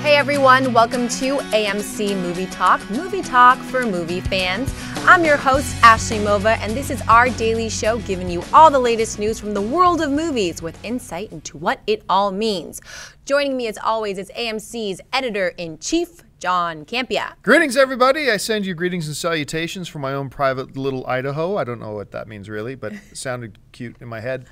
Hey everyone, welcome to AMC Movie Talk for movie fans. I'm your host, Ashley Mova, and this is our daily show giving you all the latest news from the world of movies with insight into what it all means. Joining me as always is AMC's editor-in-chief, Jon Schnepp. Greetings, everybody. I send you greetings and salutations from my own private little Idaho. I don't know what that means really, but it sounded cute in my head.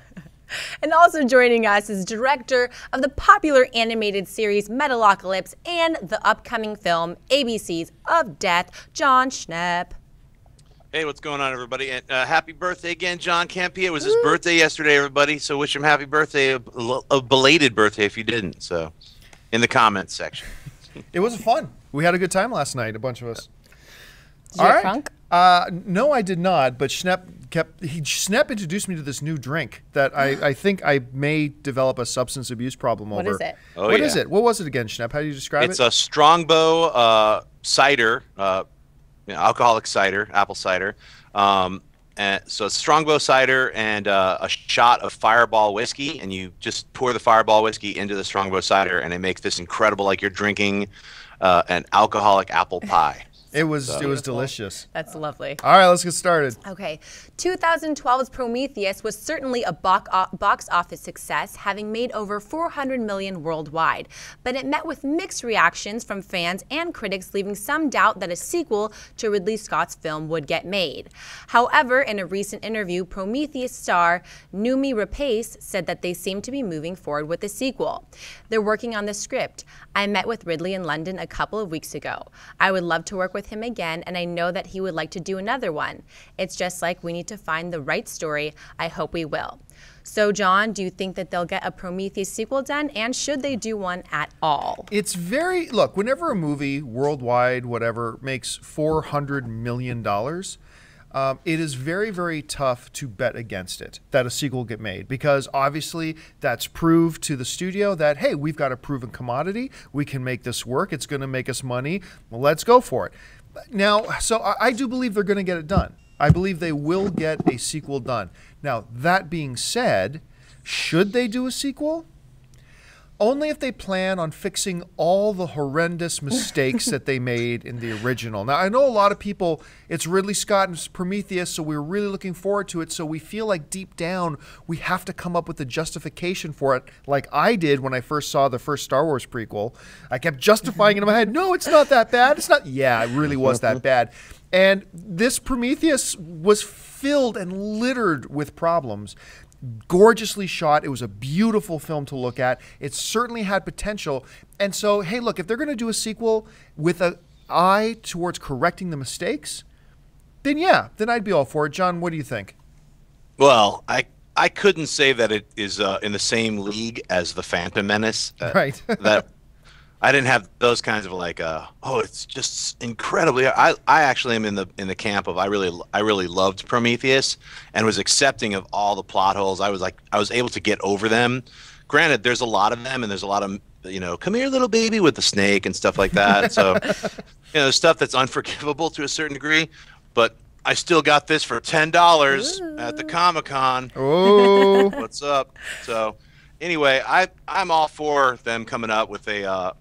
And also joining us is director of the popular animated series Metalocalypse and the upcoming film ABCs of Death, Jon Schnepp. Hey, what's going on, everybody? And happy birthday again, Jon Schnepp. It was his birthday yesterday, everybody. So wish him happy birthday, a belated birthday if you didn't. So, in the comments section. It was fun. We had a good time last night, a bunch of us. Did you get crunk? No, I did not. But Schnepp introduced me to this new drink that I think I may develop a substance abuse problem over. What is it? Oh, what is it? What was it again, Schnepp? How do you describe it? It's a Strongbow cider, alcoholic cider, apple cider. And so it's Strongbow cider and a shot of Fireball whiskey, and you just pour the Fireball whiskey into the Strongbow cider, and it makes this incredible, like you're drinking an alcoholic apple pie. It was delicious. That's lovely. All right, let's get started. Okay, 2012's Prometheus was certainly a box office success, having made over $400 million worldwide. But it met with mixed reactions from fans and critics, leaving some doubt that a sequel to Ridley Scott's film would get made. However, in a recent interview, Prometheus star Noomi Rapace said that they seem to be moving forward with the sequel. They're working on the script. I met with Ridley in London a couple of weeks ago. I would love to work with him again, and I know that he would like to do another one. It's just like we need to find the right story. I hope we will. So, Jon, do you think that they'll get a Prometheus sequel done, and should they do one at all? It's look, whenever a movie worldwide, whatever, makes $400 million, it is very, very tough to bet against it, that a sequel get made, because obviously that's proved to the studio that, hey, we've got a proven commodity. We can make this work. It's going to make us money. Well, let's go for it. Now, so I do believe they're going to get it done. I believe they will get a sequel done. Now, that being said, should they do a sequel? Only if they plan on fixing all the horrendous mistakes that they made in the original. Now, I know a lot of people, it's Ridley Scott and Prometheus, so we're really looking forward to it, so we feel like deep down we have to come up with a justification for it, like I did when I first saw the first Star Wars prequel. I kept justifying it in my head. No, it's not that bad. It's not. Yeah, it really was that bad. And this Prometheus was filled and littered with problems. Gorgeously shot. It was a beautiful film to look at. It certainly had potential. And so, hey, look, if they're going to do a sequel with an eye towards correcting the mistakes, then yeah, then I'd be all for it. Jon, what do you think? Well, I couldn't say that it is in the same league as the Phantom Menace. Right. That I didn't have those kinds of like, oh, it's just incredibly. I actually am in the camp of I really loved Prometheus and was accepting of all the plot holes. I was able to get over them. Granted, there's a lot of them, and there's a lot of come here, little baby, with the snake and stuff like that. So stuff that's unforgivable to a certain degree. But I still got this for $10 at the Comic-Con. Oh, what's up? So anyway, I'm all for them coming up with a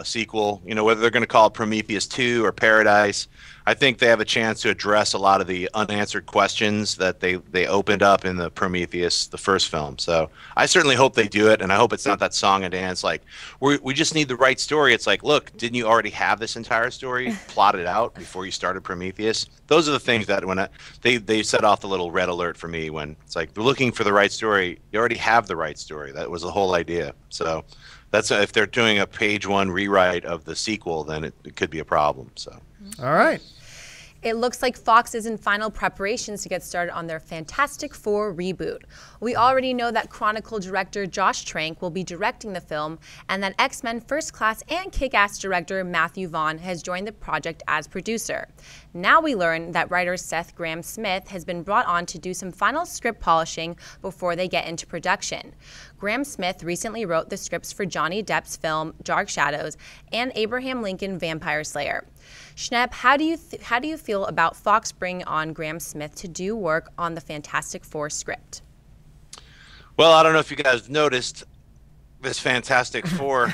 sequel, whether they're going to call it Prometheus 2 or Paradise. I think they have a chance to address a lot of the unanswered questions that they opened up in the Prometheus, the first film. So I certainly hope they do it, and I hope it's not that song and dance like, we just need the right story. It's like, look, didn't you already have this entire story plotted out before you started Prometheus? Those are the things that when they set off the little red alert for me when it's like, they're looking for the right story. You already have the right story. That was the whole idea. So that's if they're doing a page one rewrite of the sequel, then it could be a problem. So, all right. It looks like Fox is in final preparations to get started on their Fantastic Four reboot. We already know that Chronicle director Josh Trank will be directing the film, and that X-Men First Class and Kick-Ass director Matthew Vaughn has joined the project as producer. Now we learn that writer Seth Grahame-Smith has been brought on to do some final script polishing before they get into production. Grahame-Smith recently wrote the scripts for Johnny Depp's film Dark Shadows and Abraham Lincoln Vampire Slayer. Schnepp, how do you feel about Fox bringing on Grahame-Smith to do work on the Fantastic Four script? Well, I don't know if you guys noticed, this Fantastic Four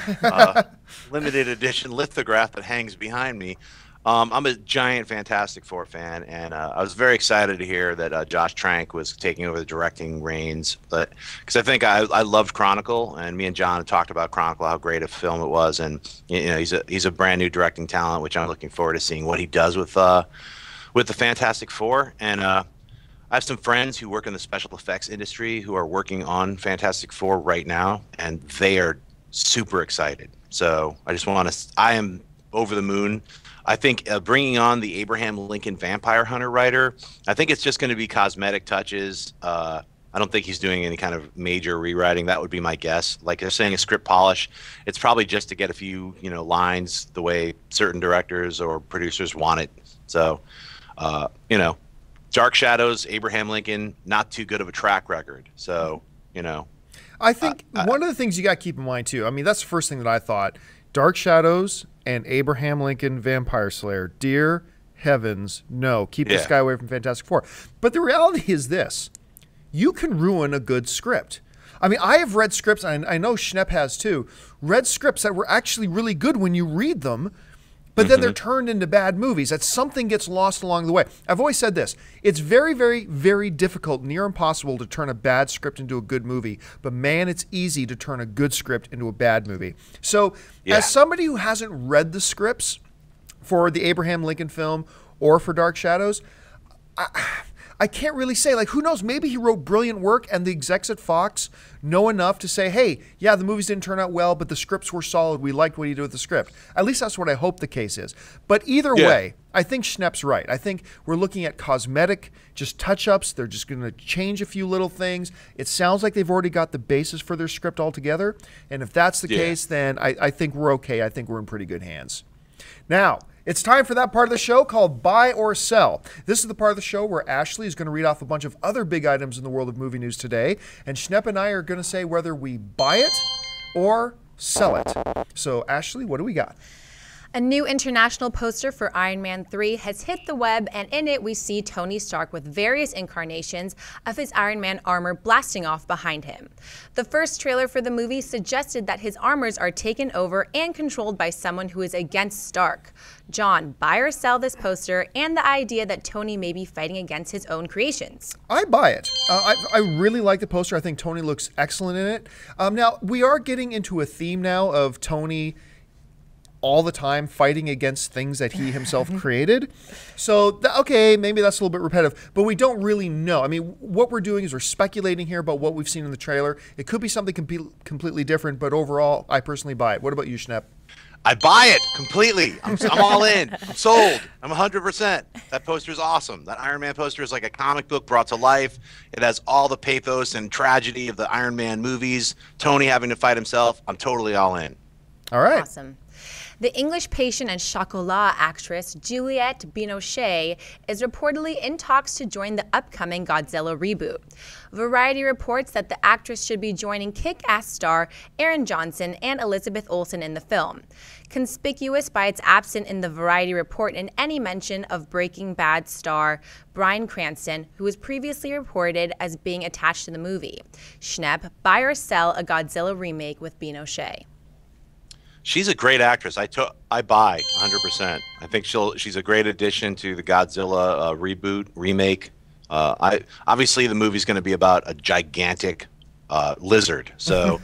limited edition lithograph that hangs behind me. I'm a giant Fantastic Four fan, and I was very excited to hear that Josh Trank was taking over the directing reins. But because I think I loved Chronicle, and me and John talked about Chronicle, how great a film it was, and you know he's a brand new directing talent, which I'm looking forward to seeing what he does with the Fantastic Four. And I have some friends who work in the special effects industry who are working on Fantastic Four right now, and they are super excited. So I am over the moon. I think bringing on the Abraham Lincoln Vampire Hunter writer, I think it's just going to be cosmetic touches. I don't think he's doing any kind of major rewriting. That would be my guess. Like they're saying a script polish, it's probably just to get a few, lines the way certain directors or producers want it. So, Dark Shadows, Abraham Lincoln, not too good of a track record. So, I think one of the things you got to keep in mind too, I mean, that's the first thing that I thought. Dark Shadows and Abraham Lincoln Vampire Slayer. Dear heavens, no. Keep this guy away from Fantastic Four. But the reality is this. You can ruin a good script. I mean, I have read scripts, and I know Schnepp has too, read scripts that were actually really good when you read them, but then they're turned into bad movies. That something gets lost along the way. I've always said this. It's very, very, very difficult, near impossible to turn a bad script into a good movie. But man, it's easy to turn a good script into a bad movie. So as somebody who hasn't read the scripts for the Abraham Lincoln film or for Dark Shadows, I can't really say. Like, who knows? Maybe he wrote brilliant work and the execs at Fox know enough to say, hey, yeah, the movies didn't turn out well, but the scripts were solid. We liked what he did with the script. At least that's what I hope the case is. But either way, I think Schnepp's right. I think we're looking at cosmetic, just touch-ups. They're just going to change a few little things. It sounds like they've already got the basis for their script altogether. And if that's the case, then I think we're okay. I think we're in pretty good hands. Now, it's time for that part of the show called Buy or Sell. This is the part of the show where Ashley is going to read off a bunch of other big items in the world of movie news today, and Schnepp and I are going to say whether we buy it or sell it. So, Ashley, what do we got? A new international poster for Iron Man 3 has hit the web, and in it we see Tony Stark with various incarnations of his Iron Man armor blasting off behind him. The first trailer for the movie suggested that his armors are taken over and controlled by someone who is against Stark. John, buy or sell this poster and the idea that Tony may be fighting against his own creations? I buy it. I really like the poster. I think Tony looks excellent in it. Now, we are getting into a theme now of Tony all the time fighting against things that he himself created. So, okay, maybe that's a little bit repetitive, but we don't really know. I mean, what we're doing is we're speculating here about what we've seen in the trailer. It could be something completely different, but overall, I personally buy it. What about you, Schnepp? I buy it completely. I'm all in. I'm sold. I'm 100%. That poster is awesome. That Iron Man poster is like a comic book brought to life. It has all the pathos and tragedy of the Iron Man movies. Tony having to fight himself. I'm totally all in. All right. Awesome. The English Patient and Chocolat actress Juliette Binoche is reportedly in talks to join the upcoming Godzilla reboot. Variety reports that the actress should be joining Kick-Ass star Aaron Johnson and Elizabeth Olsen in the film. Conspicuous by its absence in the Variety report in any mention of Breaking Bad star Bryan Cranston, who was previously reported as being attached to the movie. Schnepp, buy or sell a Godzilla remake with Binoche? She's a great actress. I buy 100%. I think she's a great addition to the Godzilla remake. Obviously the movie's going to be about a gigantic lizard, so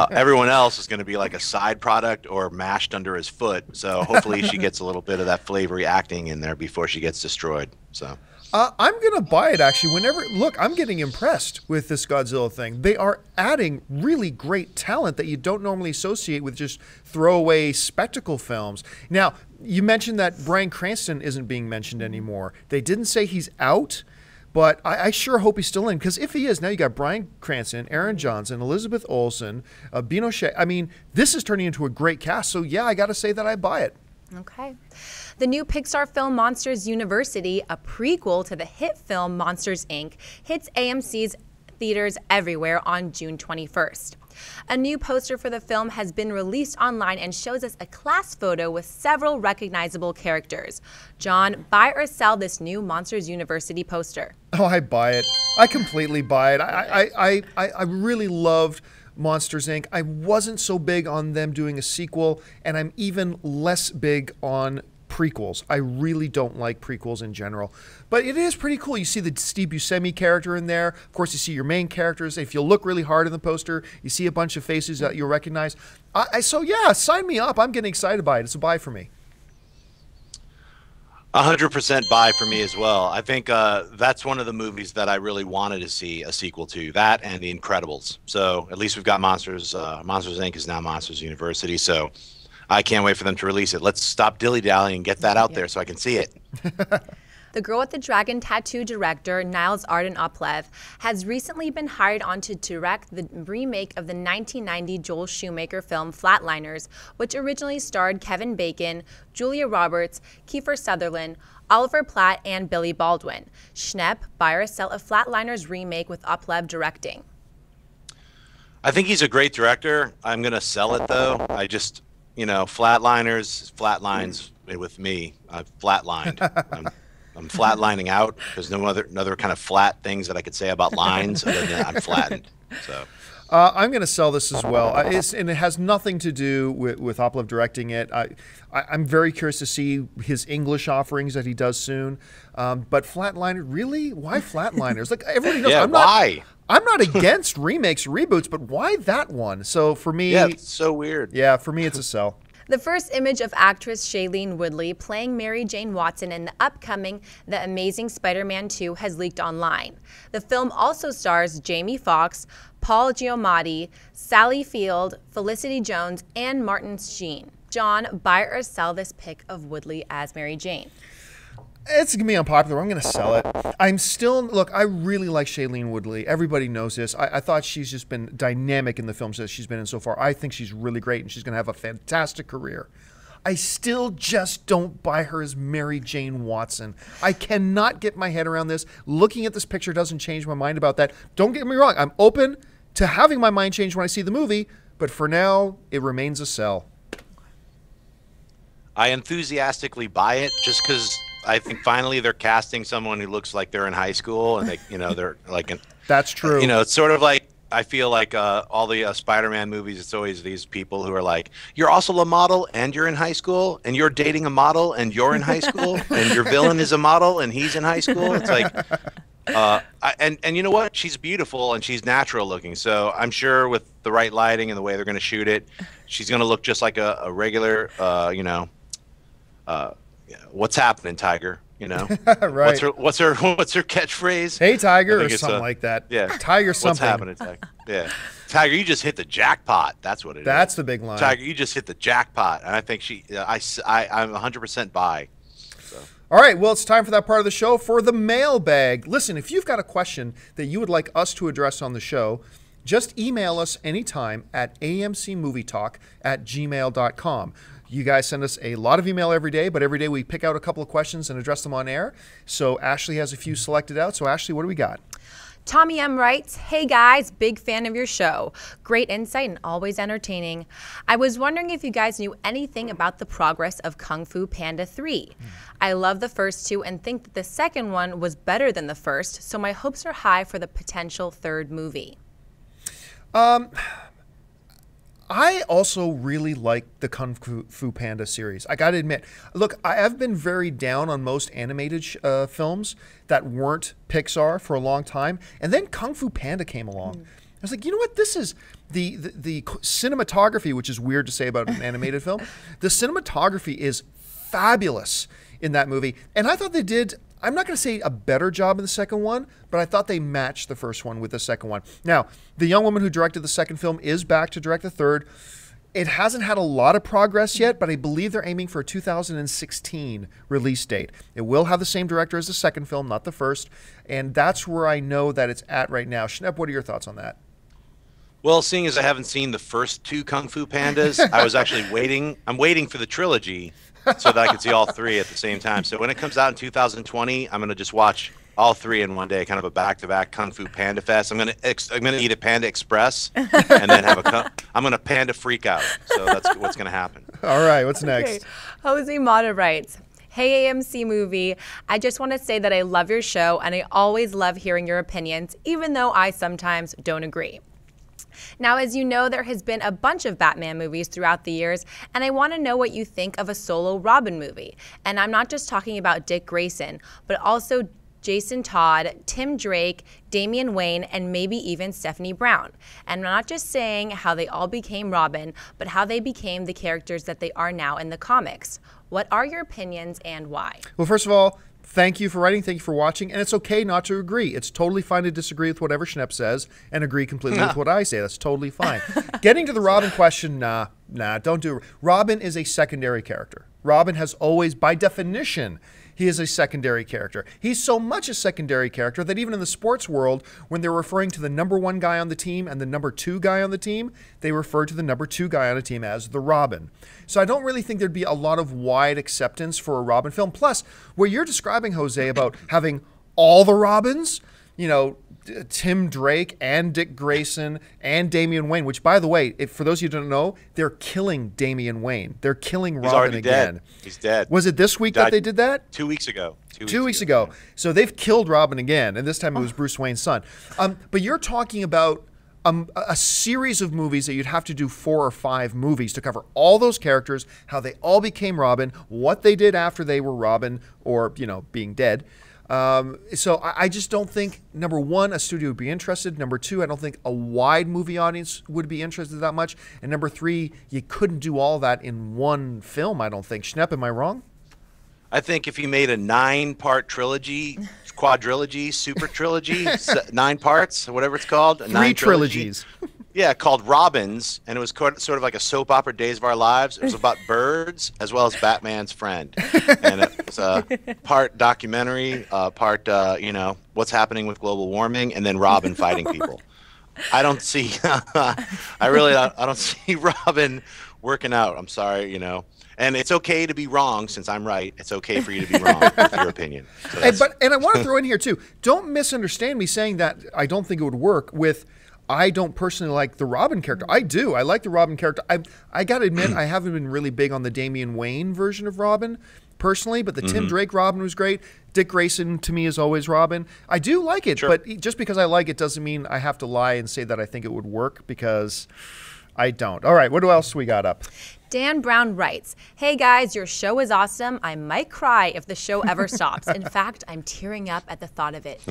everyone else is going to be like a side product or mashed under his foot. So hopefully she gets a little bit of that flavory acting in there before she gets destroyed. So. I'm going to buy it, actually. Look, I'm getting impressed with this Godzilla thing. They are adding really great talent that you don't normally associate with just throwaway spectacle films. Now, you mentioned that Bryan Cranston isn't being mentioned anymore. They didn't say he's out, but I sure hope he's still in, because if he is, now you got Bryan Cranston, Aaron Johnson, Elizabeth Olsen, Binoche. I mean, this is turning into a great cast, so yeah, I got to say that I buy it. Okay. The new Pixar film Monsters University, a prequel to the hit film Monsters, Inc., hits AMC's theaters everywhere on June 21st. A new poster for the film has been released online and shows us a class photo with several recognizable characters. John, buy or sell this new Monsters University poster? Oh, I buy it. I completely buy it. I really loved Monsters, Inc. I wasn't so big on them doing a sequel, and I'm even less big on prequels. I really don't like prequels in general. But it is pretty cool. You see the Steve Buscemi character in there. Of course, you see your main characters. If you look really hard in the poster, you see a bunch of faces that you'll recognize. So yeah, sign me up. I'm getting excited by it. It's a buy for me. 100% buy for me as well. I think that's one of the movies that I really wanted to see a sequel to, that and The Incredibles. So at least we've got Monsters. Monsters, Inc. is now Monsters University. So I can't wait for them to release it. Let's stop dilly-dallying and get that out there so I can see it. The Girl with the Dragon Tattoo director, Niles Arden Oplev, has recently been hired on to direct the remake of the 1990 Joel Schumacher film Flatliners, which originally starred Kevin Bacon, Julia Roberts, Kiefer Sutherland, Oliver Platt, and Billy Baldwin. Schnepp, buy or sell a Flatliners remake with Oplev directing. I think he's a great director. I'm going to sell it, though. I just, Flatliners, flatlines with me. I've flatlined. I'm flatlining out. There's no other kind of flat things that I could say about lines other than I'm flattened. So I'm going to sell this as well. And it has nothing to do with Oplev directing it. I'm very curious to see his English offerings that he does soon. But Flatliners, really? Why Flatliners? Like everybody knows, yeah, why? I'm not against remakes, reboots, but why that one? So for me, yeah, it's so weird. Yeah, for me, it's a sell. The first image of actress Shailene Woodley playing Mary Jane Watson in the upcoming The Amazing Spider-Man 2 has leaked online. The film also stars Jamie Foxx, Paul Giamatti, Sally Field, Felicity Jones, and Martin Sheen. John, buy or sell this pic of Woodley as Mary Jane? It's going to be unpopular. I'm going to sell it. Look, I really like Shailene Woodley. Everybody knows this. I thought she's just been dynamic in the films that she's been in so far. I think she's really great, and she's going to have a fantastic career. I still just don't buy her as Mary Jane Watson. I cannot get my head around this. Looking at this picture doesn't change my mind about that. Don't get me wrong. I'm open to having my mind change when I see the movie, but for now, it remains a sell. I enthusiastically buy it just because I think finally they're casting someone who looks like they're in high school, and they're like That's true. It's sort of like, I feel like all the Spider-Man movies, it's always these people who are like, you're also a model and you're in high school, and you're dating a model and you're in high school, and your villain is a model and he's in high school. It's like, and you know what? She's beautiful and she's natural looking. So I'm sure with the right lighting and the way they're going to shoot it, she's going to look just like a regular, what's happening, Tiger? Right. What's her catchphrase? Hey, Tiger, or something like that. Yeah. Tiger something. What's happening, Tiger? Yeah. Tiger, you just hit the jackpot. That's what it is. That's the big line. Tiger, you just hit the jackpot. And I think I'm 100% buy. So. All right, well, it's time for that part of the show for the mailbag. Listen, if you've got a question that you would like us to address on the show, just email us anytime at amcmovietalk@gmail.com. You guys send us a lot of email every day, but every day we pick out a couple of questions and address them on air. So Ashley has a few selected out. So Ashley, what do we got? Tommy M. writes, hey guys, big fan of your show. Great insight and always entertaining. I was wondering if you guys knew anything about the progress of Kung Fu Panda 3. I love the first two and think that the second one was better than the first, so my hopes are high for the potential third movie. I also really like the Kung Fu Panda series. I got to admit, look, I have been very down on most animated films that weren't Pixar for a long time, and then Kung Fu Panda came along. I was like, you know what? This is the cinematography, which is weird to say about an animated film. The cinematography is fabulous in that movie, and I thought they did. I'm not going to say a better job in the second one, but I thought they matched the first one with the second one. Now, the young woman who directed the second film is back to direct the third. It hasn't had a lot of progress yet, but I believe they're aiming for a 2016 release date. It will have the same director as the second film, not the first, and that's where I know that it's at right now. Schnepp, what are your thoughts on that? Well, seeing as I haven't seen the first two Kung Fu Pandas, I was actually waiting. I'm waiting for the trilogy so that I could see all three at the same time. So when it comes out in 2020, I'm going to just watch all three in one day, kind of a back-to-back Kung Fu Panda Fest. I'm going to eat a Panda Express and then I'm going to Panda Freak Out. So that's what's going to happen. All right, what's next? Okay. Jose Mata writes, hey AMC Movie, I just want to say that I love your show and I always love hearing your opinions, even though I sometimes don't agree. Now, as you know, there has been a bunch of Batman movies throughout the years, and I want to know what you think of a solo Robin movie. And I'm not just talking about Dick Grayson, but also Jason Todd, Tim Drake, Damian Wayne, and maybe even Stephanie Brown. And I'm not just saying how they all became Robin, but how they became the characters that they are now in the comics. What are your opinions and why? Well, first of all, thank you for writing. Thank you for watching. And it's okay not to agree. It's totally fine to disagree with whatever Schnepp says and agree completely with what I say. That's totally fine. Getting to the Robin question, nah, don't do it. Robin is a secondary character. Robin has always, by definition, he is a secondary character. He's so much a secondary character that even in the sports world, when they're referring to the #1 guy on the team and the #2 guy on the team, they refer to the #2 guy on the team as the Robin. So I don't really think there'd be a lot of wide acceptance for a Robin film. Plus, what you're describing, Jose, about having all the Robins, you know, Tim Drake and Dick Grayson and Damian Wayne, which, by the way, for those of you who don't know, they're killing Damian Wayne. They're killing Robin already again. Dead. He's dead. Was it this week that they did that? 2 weeks ago. 2 weeks ago. So they've killed Robin again, and this time it was Bruce Wayne's son. But you're talking about a series of movies that you'd have to do 4 or 5 movies to cover all those characters, how they all became Robin, what they did after they were Robin or, you know, being dead. So I just don't think, #1, a studio would be interested. #2, I don't think a wide movie audience would be interested that much. And #3, you couldn't do all that in one film, I don't think. Schnepp, am I wrong? I think if you made a 9-part trilogy, quadrilogy, super trilogy, 9 parts, or whatever it's called. 3 trilogies. Yeah, called Robins, and it was sort of like a soap opera, Days of Our Lives. It was about birds as well as Batman's friend, and it was a part documentary, part you know, what's happening with global warming, and then Robin fighting people. I don't see, I don't see Robin working out. I'm sorry, you know. And it's okay to be wrong, since I'm right. It's okay for you to be wrong with your opinion. So and I want to throw in here too. Don't misunderstand me saying that I don't think it would work with. I don't personally like the Robin character. I do. I like the Robin character. I got to admit, I haven't been really big on the Damian Wayne version of Robin personally, but the Tim Drake Robin was great. Dick Grayson, to me, is always Robin. I do like it, but just because I like it doesn't mean I have to lie and say that I think it would work, because I don't. All right, what else we got up? Dan Brown writes, "Hey guys, your show is awesome. I might cry if the show ever stops. In fact, I'm tearing up at the thought of it."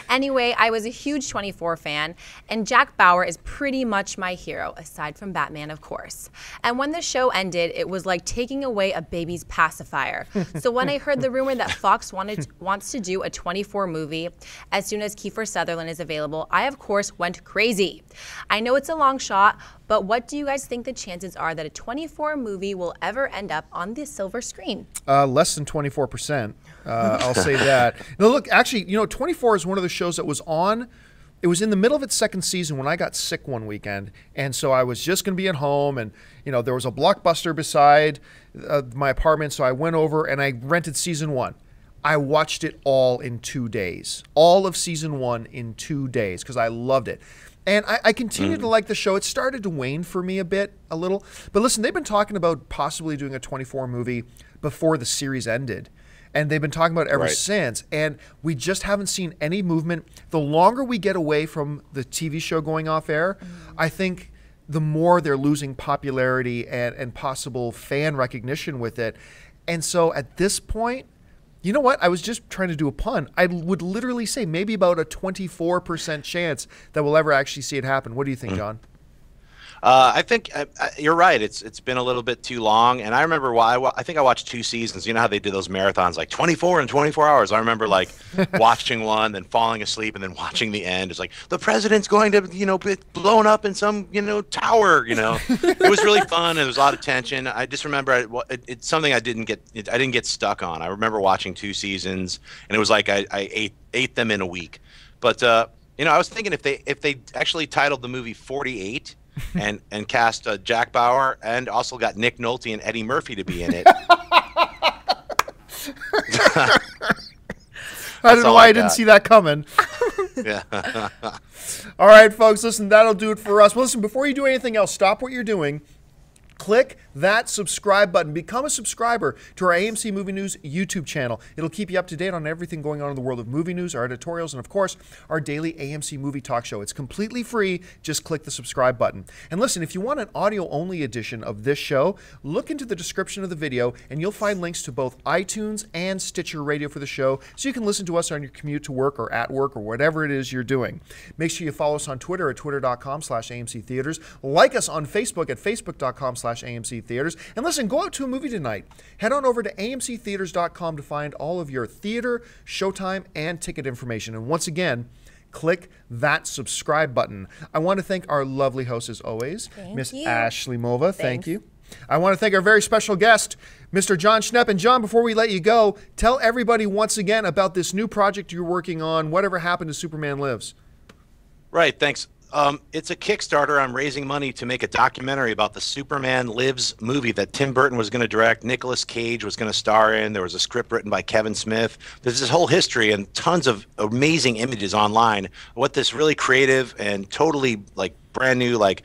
Anyway, I was a huge 24 fan, and Jack Bauer is pretty much my hero, aside from Batman, of course. And when the show ended, it was like taking away a baby's pacifier. So when I heard the rumor that Fox wants to do a 24 movie as soon as Kiefer Sutherland is available, I, of course, went crazy. I know it's a long shot, but what do you guys think the chances are that a 24 movie will ever end up on the silver screen? Less than 24%. I'll say that. No, look, actually, you know, 24 is one of the shows that was on. It was in the middle of its 2nd season when I got sick one weekend, and so I was just going to be at home, and you know, there was a Blockbuster beside my apartment, so I went over and I rented season 1. I watched it all in 2 days. All of season 1 in 2 days, because I loved it. And I continue to like the show. It started to wane for me a little. But listen, they've been talking about possibly doing a 24 movie before the series ended. And they've been talking about it ever since. And we just haven't seen any movement. The longer we get away from the TV show going off air, I think the more they're losing popularity and possible fan recognition with it. And so at this point, you know what? I was just trying to do a pun. I would literally say maybe about a 24% chance that we'll ever actually see it happen. What do you think, John? I think you're right. It's been a little bit too long, and I remember I think I watched 2 seasons. You know how they did those marathons, like 24 in 24 hours. I remember like watching one, then falling asleep, and then watching the end. It's like the president's going to, you know, be blown up in some, you know, tower. You know, it was really fun. And there was a lot of tension. I just remember it's something I didn't get stuck on. I remember watching 2 seasons, and it was like I ate them in a week. But you know, I was thinking if they actually titled the movie 48. and cast Jack Bauer, and also got Nick Nolte and Eddie Murphy to be in it. I don't know why I didn't see that coming. Yeah. All right, folks, listen, that'll do it for us. Well, listen, before you do anything else, stop what you're doing. Click that subscribe button. Become a subscriber to our AMC Movie News YouTube channel. It'll keep you up to date on everything going on in the world of movie news, our editorials, and of course, our daily AMC Movie Talk show. It's completely free. Just click the subscribe button. And listen, if you want an audio-only edition of this show, look into the description of the video and you'll find links to both iTunes and Stitcher Radio for the show, so you can listen to us on your commute to work or at work or whatever it is you're doing. Make sure you follow us on Twitter at twitter.com/AMC Theaters. Like us on Facebook at facebook.com/AMC Theaters. And listen, go out to a movie tonight. Head on over to amctheaters.com to find all of your theater, showtime, and ticket information. And once again, click that subscribe button. I want to thank our lovely host as always, Miss Ashley Mova. Thank you. I want to thank our very special guest, Mr. Jon Schnepp. And John, before we let you go, tell everybody once again about this new project you're working on, Whatever Happened to Superman Lives. Right, thanks. It's a Kickstarter. I'm raising money to make a documentary about the Superman Lives movie that Tim Burton was going to direct. Nicolas Cage was going to star in. There was a script written by Kevin Smith. There's this whole history and tons of amazing images online. What this really creative and totally like brand new like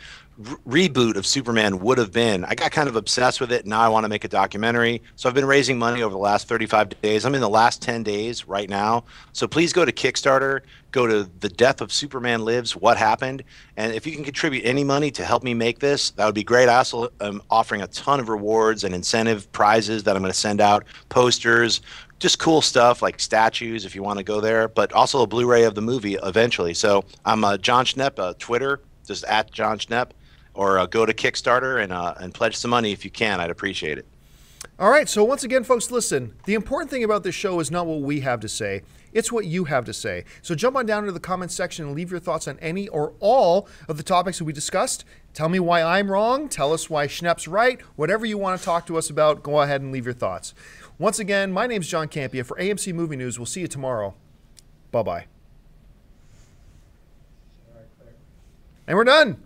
reboot of Superman would have been. I got kind of obsessed with it. Now I want to make a documentary. So I've been raising money over the last 35 days. I'm in the last 10 days right now. So please go to Kickstarter, go to The Death of Superman Lives, What Happened. And if you can contribute any money to help me make this, that would be great. I also am offering a ton of rewards and incentive prizes that I'm going to send out, posters, just cool stuff like statues if you want to go there, but also a Blu-ray of the movie eventually. So I'm Jon Schnepp, Twitter, just at Jon Schnepp. Or go to Kickstarter and pledge some money if you can. I'd appreciate it. All right, so once again, folks, listen. The important thing about this show is not what we have to say. It's what you have to say. So jump on down into the comments section and leave your thoughts on any or all of the topics that we discussed. Tell me why I'm wrong. Tell us why Schnepp's right. Whatever you want to talk to us about, go ahead and leave your thoughts. Once again, my name's John Campia for AMC Movie News. We'll see you tomorrow. Bye-bye. And we're done.